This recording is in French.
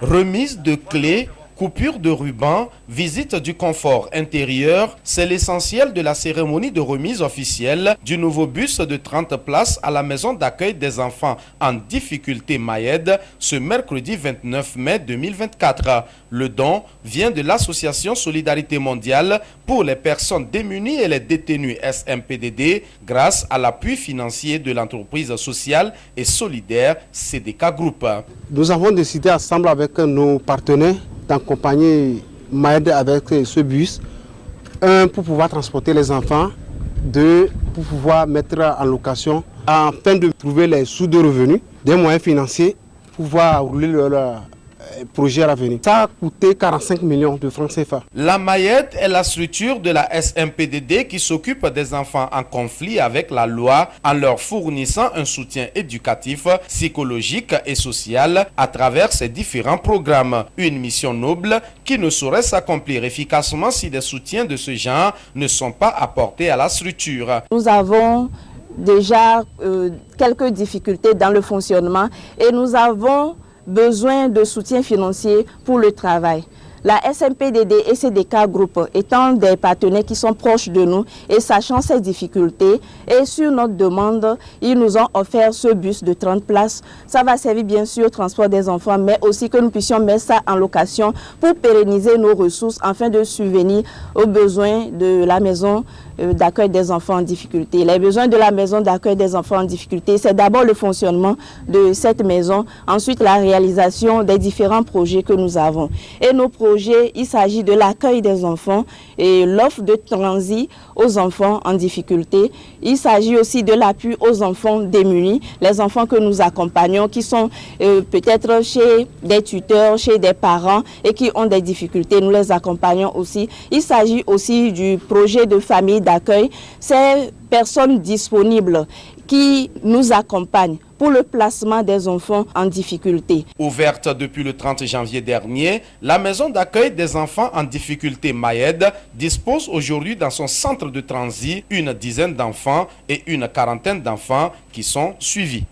Remise de clés, coupure de ruban, visite du confort intérieur, c'est l'essentiel de la cérémonie de remise officielle du nouveau bus de 30 places à la maison d'accueil des enfants en difficulté Mayed ce mercredi 29 mai 2024. Le don vient de l'association Solidarité mondiale pour les personnes démunies et les détenus SMPDD grâce à l'appui financier de l'entreprise sociale et solidaire CDK Group. Nous avons décidé ensemble avec nos partenaires d'accompagner Mayed avec ce bus, un, pour pouvoir transporter les enfants, deux, pour pouvoir mettre en location afin de trouver les sous de revenus, des moyens financiers pour pouvoir rouler leur projet à l'avenir. Ça a coûté 45 millions de francs CFA. La Mayed est la structure de la SMPDD qui s'occupe des enfants en conflit avec la loi en leur fournissant un soutien éducatif, psychologique et social à travers ses différents programmes. Une mission noble qui ne saurait s'accomplir efficacement si des soutiens de ce genre ne sont pas apportés à la structure. Nous avons déjà quelques difficultés dans le fonctionnement et nous avons besoin de soutien financier pour le travail. La SMPDD et CDK Group étant des partenaires qui sont proches de nous et sachant ces difficultés, et sur notre demande, ils nous ont offert ce bus de 30 places. Ça va servir bien sûr au transport des enfants, mais aussi que nous puissions mettre ça en location pour pérenniser nos ressources afin de subvenir aux besoins de la maison d'accueil des enfants en difficulté. Les besoins de la maison d'accueil des enfants en difficulté, c'est d'abord le fonctionnement de cette maison, ensuite la réalisation des différents projets que nous avons. Et nos projets, il s'agit de l'accueil des enfants et l'offre de transit aux enfants en difficulté. Il s'agit aussi de l'appui aux enfants démunis, les enfants que nous accompagnons, qui sont peut-être chez des tuteurs, chez des parents et qui ont des difficultés. Nous les accompagnons aussi. Il s'agit aussi du projet de famille d'accueil, ces personnes disponibles qui nous accompagnent pour le placement des enfants en difficulté. Ouverte depuis le 30 janvier dernier, la maison d'accueil des enfants en difficulté Mayed dispose aujourd'hui dans son centre de transit une dizaine d'enfants et une quarantaine d'enfants qui sont suivis.